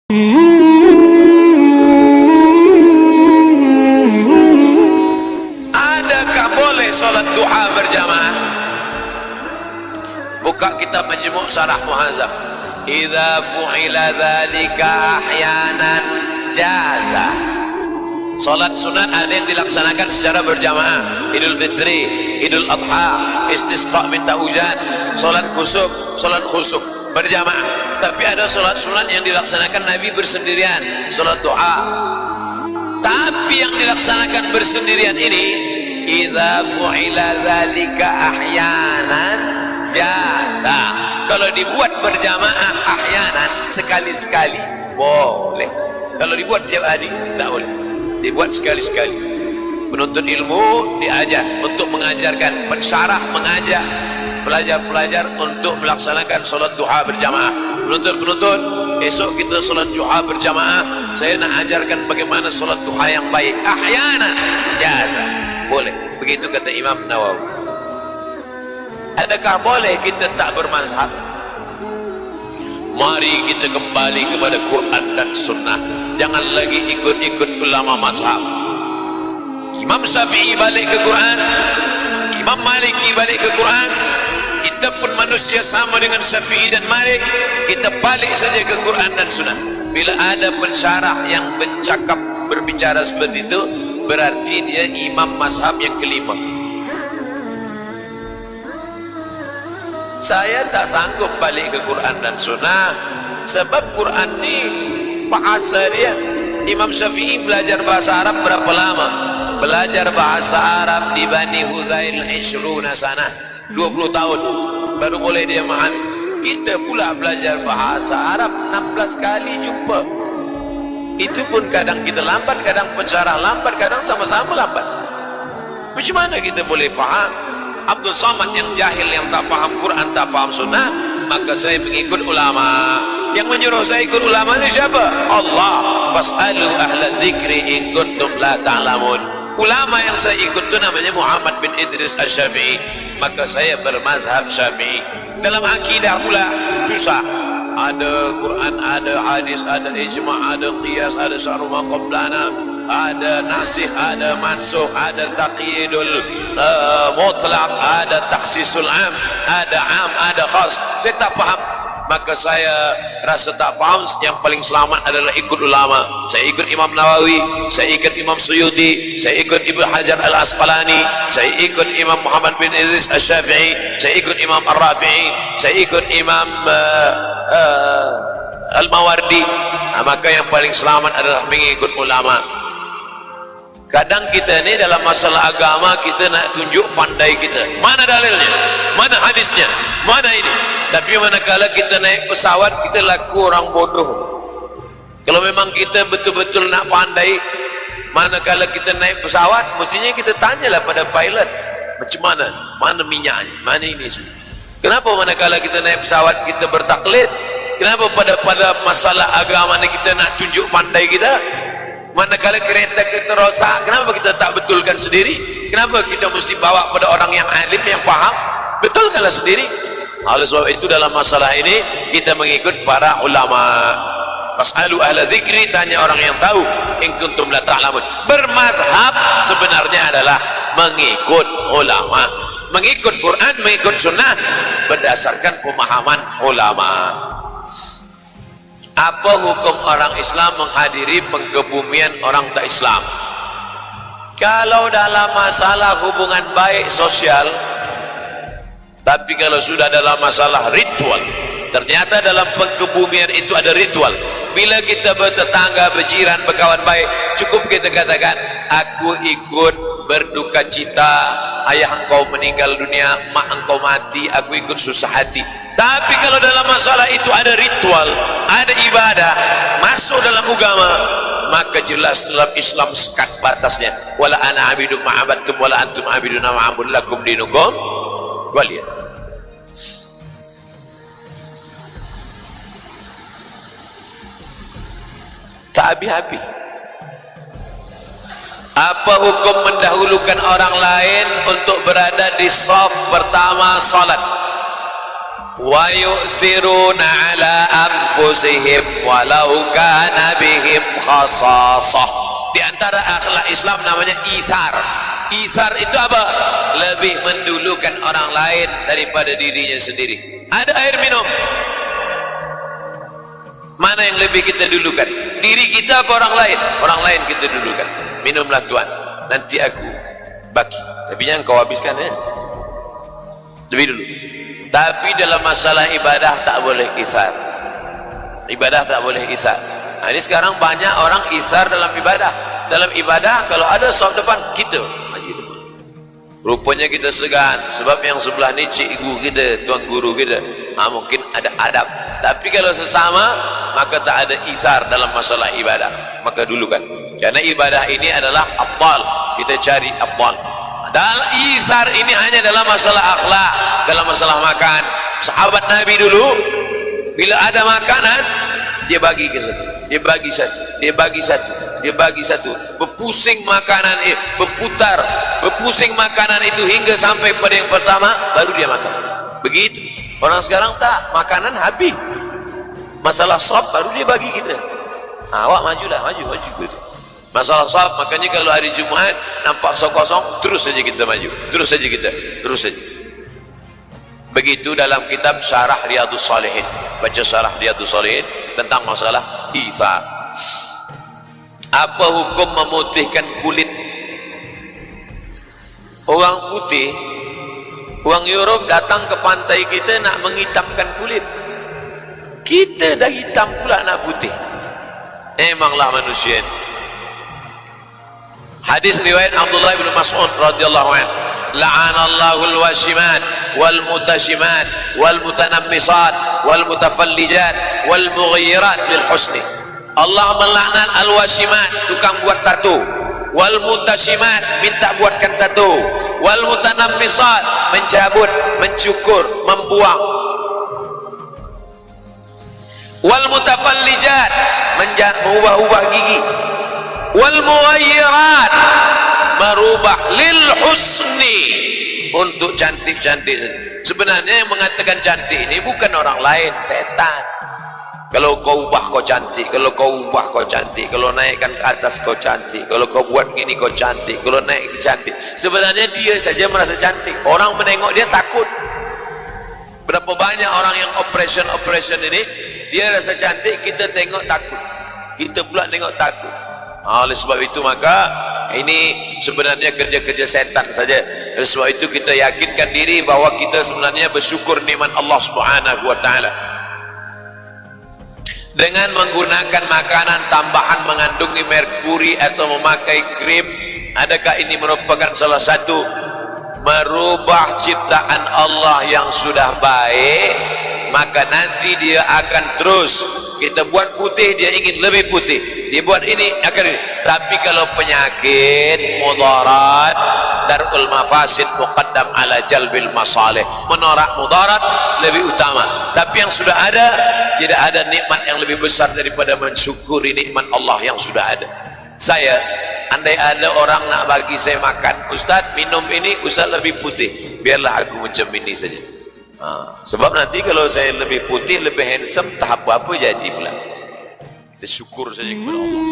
Adakah boleh solat duha berjamaah? Buka kitab Majmu' Syarah Muhadzab. Idza fu'ila dzalika ahyanan jaza. Salat sunat ada yang dilaksanakan secara berjamaah. Idul Fitri, Idul Adha, istisqa minta hujan, salat kusuf, salat khusuf berjamaah. Tapi ada salat sunat yang dilaksanakan Nabi bersendirian, salat duha. Tapi yang dilaksanakan bersendirian ini, idza fu'ila dzalika ahyanan jaza. Kalau dibuat berjamaah ahyanan, sekali-sekali boleh. Kalau dibuat tiap hari tak boleh. Dibuat sekali-sekali. Penuntut ilmu diajar untuk mengajarkan, pensyarah mengajak pelajar-pelajar untuk melaksanakan solat duha berjamaah. Penuntut-penuntut, esok kita solat duha berjamaah. Saya nak ajarkan bagaimana solat duha yang baik. Ahyanan jaza, boleh. Begitu kata Imam Nawawi. Adakah boleh kita tak bermazhab? Mari kita kembali kepada Quran dan Sunnah. Jangan lagi ikut-ikut ulama mazhab. Imam Syafi'i balik ke Quran, Imam Maliki balik ke Quran. Kita pun manusia sama dengan Syafi'i dan Malik. Kita balik saja ke Quran dan Sunnah. Bila ada pensyarah yang berbicara seperti itu, berarti dia imam mazhab yang kelima. Saya tak sanggup balik ke Quran dan Sunnah, sebab Quran ni bahasa dia. Imam Syafi'i belajar bahasa Arab berapa lama? Belajar bahasa Arab di Bani Hudzail 20 sana, 20 tahun baru boleh dia memahami. Kita pula belajar bahasa Arab 16 kali jumpa. Itu pun kadang kita lambat, kadang pensyarah lambat, kadang sama-sama lambat. Macam mana kita boleh faham? Abdul Samad yang jahil, yang tak faham Quran, tak faham Sunnah, maka saya mengikut ulama. Yang menyuruh saya ikut ulama ni siapa? Allah. Fas'alu ahla dzikri in kuntum la ta'lamun. Ulama yang saya ikut tu namanya Muhammad bin Idris Asy-Syafi'i. Maka saya bermazhab Syafi'i. Dalam akidah pula susah. Ada Quran, ada hadis, ada ijma', ada qiyas, ada syar'u ma qablana, ada nasih, ada mansukh, ada taqyidul mutlaq, ada takhsisul am, ada am, ada khas. Saya tak faham, maka saya rasa tak faham. Yang paling selamat adalah ikut ulama. Saya ikut Imam Nawawi, saya ikut Imam Suyuti, saya ikut Ibnu Hajar Al-Asqalani, saya ikut Imam Muhammad bin Idris Asy-Syafi'i, saya ikut Imam Ar-Rafi'i, saya ikut Imam Al-Mawardi. Maka yang paling selamat adalah mengikut ulama. Kadang kita ni dalam masalah agama, kita nak tunjuk pandai kita. Mana dalilnya? Mana hadisnya? Mana ini? Tapi manakala kita naik pesawat, kita laku orang bodoh. Kalau memang kita betul-betul nak pandai, manakala kita naik pesawat, mestinya kita tanyalah pada pilot, macam mana? Mana minyaknya? Mana ini semua? Kenapa manakala kita naik pesawat kita bertaklid? Kenapa pada masalah agama ni kita nak tunjuk pandai kita? Manakala kereta kita rosak, kenapa kita tak betulkan sendiri? Kenapa kita mesti bawa pada orang yang alim, yang faham? Betulkanlah sendiri. Oleh sebab itu dalam masalah ini kita mengikut para ulama. Fas'alu ahla dzikri, tanya orang yang tahu. In kuntum la ta'lamun. Bermazhab sebenarnya adalah mengikut ulama, mengikut Quran, mengikut Sunnah berdasarkan pemahaman ulama. Apa hukum orang Islam menghadiri pengkebumian orang tak Islam? Kalau dalam masalah hubungan baik sosial, tapi kalau sudah dalam masalah ritual, ternyata dalam pengkebumian itu ada ritual. Bila kita bertetangga, berjiran, berkawan baik, cukup kita katakan, aku ikut berduka cita ayah engkau meninggal dunia, mak engkau mati, aku ikut susah hati. Tapi kalau dalam masalah itu ada ritual, ada ibadah, masuk dalam agama, maka jelas dalam Islam sekat batasnya. Wala ana abidum ma'abattum wala antum abiduna ma'abud lakum dinukum waliyah. Tak habis-habis. Apa hukum mendahulukan orang lain untuk berada di saf pertama salat? wa yu'siruna ala anfusihim walau kana bihim khasasah. Di antara akhlak Islam namanya ithar. Ithar itu apa? Lebih mendulukan orang lain daripada dirinya sendiri. Ada air minum, mana yang lebih kita dulukan? Diri kita apa orang lain? Orang lain kita dulukan. Minumlah tuan, nanti aku bagi, tapi jangan kau habiskan ya, lebih dulu. Tapi dalam masalah ibadah tak boleh isar. Ibadah tak boleh isar. Nah, ini sekarang banyak orang isar dalam ibadah. Dalam ibadah kalau ada saf depan, kita maju depan. Rupanya kita segan, sebab yang sebelah ni cikgu kita, tuan guru kita. Mungkin ada adab. Tapi kalau sesama, maka tak ada isar dalam masalah ibadah. Maka dulukan. Karena ibadah ini adalah afdal. Kita cari afdal. Dalam isar ini hanya dalam masalah akhlak, dalam masalah makan. Sahabat Nabi dulu, bila ada makanan, dia bagi ke satu, dia bagi satu, dia bagi satu, dia bagi satu. Berpusing makanan itu, berputar, berpusing makanan itu hingga sampai pada yang pertama, baru dia makan. Begitu. Orang sekarang tak, makanan habis. Masalah sop baru dia bagi kita. Awak majulah, maju. Masalah saf, makanya kalau hari Jumaat nampak kosong, terus saja kita maju, terus saja kita, terus saja. Begitu dalam kitab Syarah Riyadhus Shalihin, baca Syarah Riyadhus Shalihin tentang masalah isar. Apa hukum memutihkan kulit? Orang putih, orang Europe datang ke pantai kita nak menghitamkan kulit. Kita dah hitam pula nak putih. Emanglah manusia ini. Hadis riwayat Abdullah bin Mas'ud radhiyallahu anhu, la'anallahu al-washimat wal mutashimat wal mutanammisat wal mutafallijat wal mughayyirat lil husni. Allah melaknat al-washimat, tukang buat tato, wal mutashimat, minta buatkan tato, wal mutanammisat, mencabut, mencukur, membuang, wal mutafallijat, mengubah-ubah gigi, wal mughayyirat, merubah lil husni, untuk cantik-cantik. Sebenarnya yang mengatakan cantik ini bukan orang lain, setan. Kalau kau ubah kau cantik, kalau kau ubah kau cantik, kalau naikkan ke atas kau cantik, kalau kau buat gini kau cantik, kalau naik cantik. Sebenarnya dia saja merasa cantik, orang menengok dia takut. Berapa banyak orang yang operation ini, dia rasa cantik, kita tengok takut, kita pula tengok takut. Oleh sebab itu maka ini sebenarnya kerja-kerja setan saja. Oleh sebab itu kita yakinkan diri bahwa kita sebenarnya bersyukur nikmat Allah Subhanahu wa taala. Dengan menggunakan makanan tambahan mengandungi merkuri atau memakai krim, adakah ini merupakan salah satu merubah ciptaan Allah yang sudah baik? Maka nanti dia akan terus, kita buat putih dia ingin lebih putih, dia buat ini akan ini. Tapi kalau penyakit mudarat, darul mafasid muqaddam ala jalbil masalih, menolak mudarat lebih utama. Tapi yang sudah ada, tidak ada nikmat yang lebih besar daripada mensyukuri nikmat Allah yang sudah ada. Saya, andai ada orang nak bagi saya makan, Ustaz minum ini, Ustaz lebih putih, biarlah aku macam ini saja. Sebab nanti kalau saya lebih putih, lebih handsome, tahap apa jadi pula. Kita syukur saja kepada Allah.